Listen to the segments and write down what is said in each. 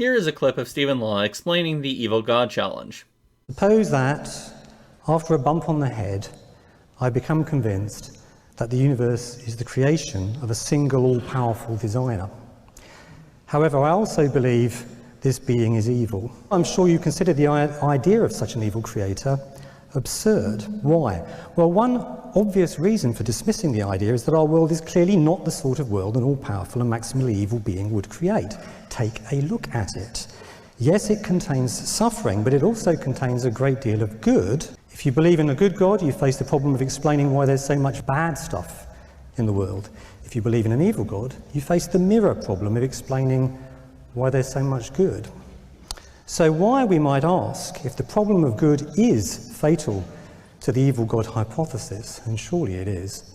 Here is a clip of Stephen Law explaining the evil God challenge. Suppose that, after a bump on the head, I become convinced that the universe is the creation of a single all-powerful designer. However, I also believe this being is evil. I'm sure you consider the idea of such an evil creator absurd. Why? Well, one obvious reason for dismissing the idea is that our world is clearly not the sort of world an all-powerful and maximally evil being would create. Take a look at it. Yes, it contains suffering, but it also contains a great deal of good. If you believe in a good God, you face the problem of explaining why there's so much bad stuff in the world. If you believe in an evil God, you face the mirror problem of explaining why there's so much good. So why, we might ask, if the problem of good is fatal to the evil God hypothesis, and surely it is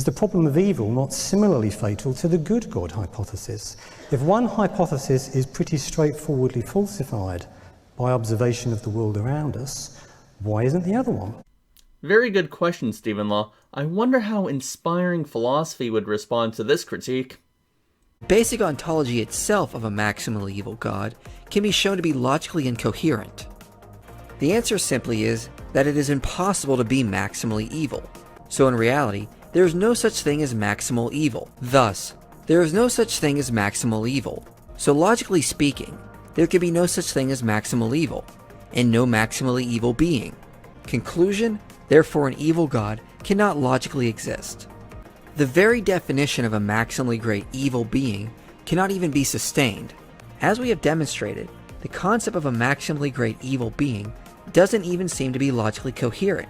the problem of evil not similarly fatal to the good God hypothesis? If one hypothesis is pretty straightforwardly falsified by observation of the world around us, why isn't the other one? Very good question, Stephen Law. I wonder how inspiring philosophy would respond to this critique. Basic ontology itself of a maximally evil God can be shown to be logically incoherent. The answer simply is that it is impossible to be maximally evil. So in reality, there is no such thing as maximal evil. Thus, there is no such thing as maximal evil. So logically speaking, there can be no such thing as maximal evil, and no maximally evil being. Conclusion: therefore an evil God cannot logically exist. The very definition of a maximally great evil being cannot even be sustained. As we have demonstrated, the concept of a maximally great evil being doesn't even seem to be logically coherent.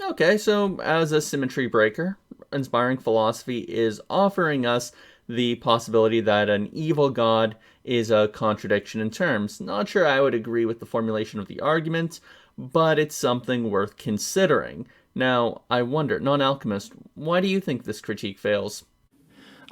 Okay, so as a symmetry breaker, inspiring philosophy is offering us the possibility that an evil God is a contradiction in terms. Not sure I would agree with the formulation of the argument, but it's something worth considering. Now, I wonder, Non-Alchemist, why do you think this critique fails?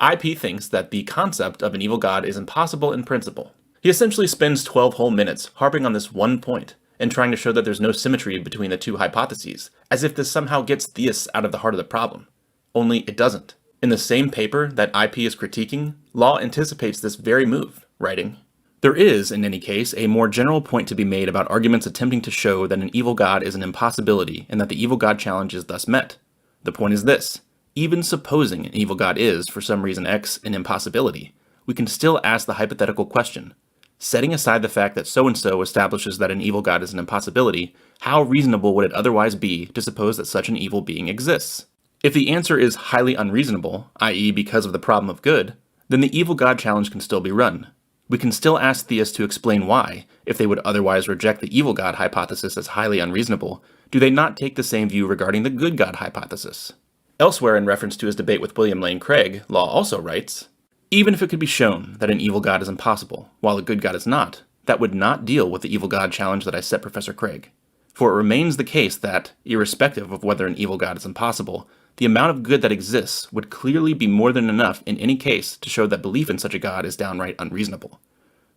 IP thinks that the concept of an evil god is impossible in principle. He essentially spends 12 whole minutes harping on this one point and trying to show that there's no symmetry between the two hypotheses, as if this somehow gets theists out of the heart of the problem. Only it doesn't. In the same paper that IP is critiquing, Law anticipates this very move, writing, "There is, in any case, a more general point to be made about arguments attempting to show that an evil god is an impossibility and that the evil god challenge is thus met. The point is this: even supposing an evil god is, for some reason X, an impossibility, we can still ask the hypothetical question. Setting aside the fact that so-and-so establishes that an evil god is an impossibility, how reasonable would it otherwise be to suppose that such an evil being exists? If the answer is highly unreasonable, i.e. because of the problem of good, then the evil god challenge can still be run. We can still ask theists to explain why, if they would otherwise reject the evil god hypothesis as highly unreasonable, do they not take the same view regarding the good god hypothesis?" Elsewhere, in reference to his debate with William Lane Craig, Law also writes, "Even if it could be shown that an evil god is impossible, while a good god is not, that would not deal with the evil god challenge that I set Professor Craig. For it remains the case that, irrespective of whether an evil god is impossible, the amount of good that exists would clearly be more than enough in any case to show that belief in such a god is downright unreasonable.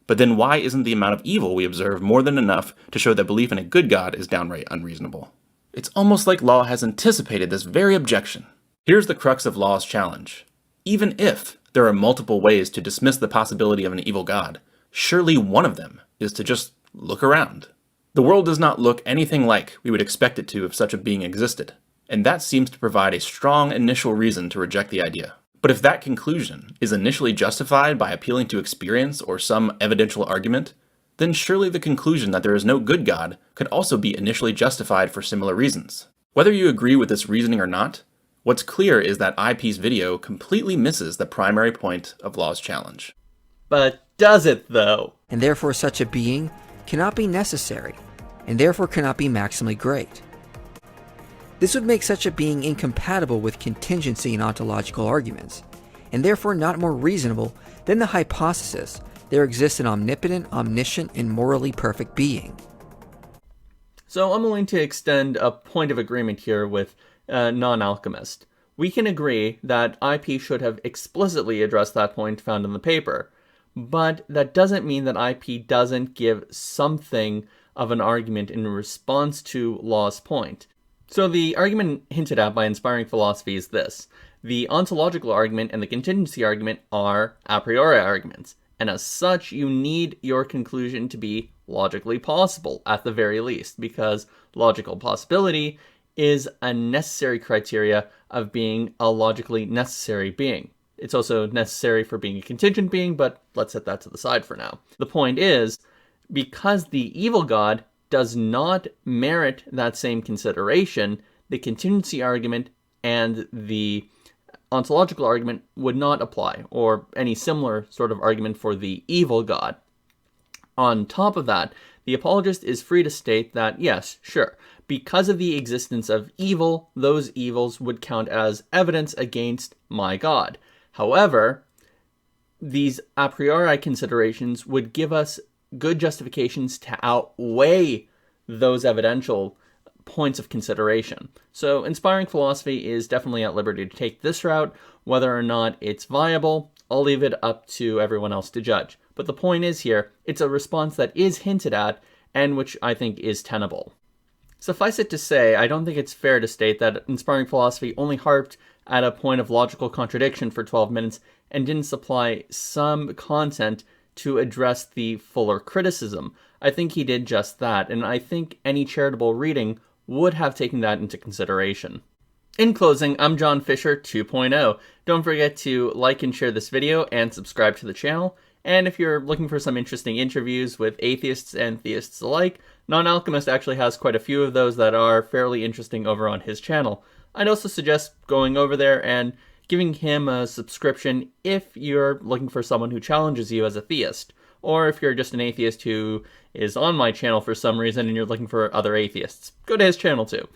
But then why isn't the amount of evil we observe more than enough to show that belief in a good god is downright unreasonable?" It's almost like Law has anticipated this very objection. Here's the crux of Law's challenge. Even if there are multiple ways to dismiss the possibility of an evil god, surely one of them is to just look around. The world does not look anything like we would expect it to if such a being existed, and that seems to provide a strong initial reason to reject the idea. But if that conclusion is initially justified by appealing to experience or some evidential argument, then surely the conclusion that there is no good god could also be initially justified for similar reasons. Whether you agree with this reasoning or not, what's clear is that IP's video completely misses the primary point of Law's challenge. But does it, though? And therefore such a being cannot be necessary, and therefore cannot be maximally great. This would make such a being incompatible with contingency and ontological arguments, and therefore not more reasonable than the hypothesis there exists an omnipotent, omniscient, and morally perfect being. So I'm willing to extend a point of agreement here with Non-Alchemist. We can agree that IP should have explicitly addressed that point found in the paper, but that doesn't mean that IP doesn't give something of an argument in response to Law's point. So the argument hinted at by inspiring philosophy is this: the ontological argument and the contingency argument are a priori arguments, and as such, you need your conclusion to be logically possible, at the very least, because logical possibility is a necessary criteria of being a logically necessary being. It's also necessary for being a contingent being, but let's set that to the side for now. The point is, because the evil god does not merit that same consideration, the contingency argument and the ontological argument would not apply, or any similar sort of argument for the evil god. On top of that, the apologist is free to state that, yes, sure, because of the existence of evil, those evils would count as evidence against my God. However, these a priori considerations would give us good justifications to outweigh those evidential points of consideration. So inspiring philosophy is definitely at liberty to take this route. Whether or not it's viable, I'll leave it up to everyone else to judge. But the point is here, it's a response that is hinted at and which I think is tenable. Suffice it to say, I don't think it's fair to state that inspiring philosophy only harped at a point of logical contradiction for 12 minutes and didn't supply some content to address the fuller criticism. I think he did just that, and I think any charitable reading would have taken that into consideration. In closing, I'm John Fisher 2.0. Don't forget to like and share this video and subscribe to the channel. And if you're looking for some interesting interviews with atheists and theists alike, Non-Alchemist actually has quite a few of those that are fairly interesting over on his channel. I'd also suggest going over there and giving him a subscription if you're looking for someone who challenges you as a theist, or if you're just an atheist who is on my channel for some reason and you're looking for other atheists. Go to his channel too.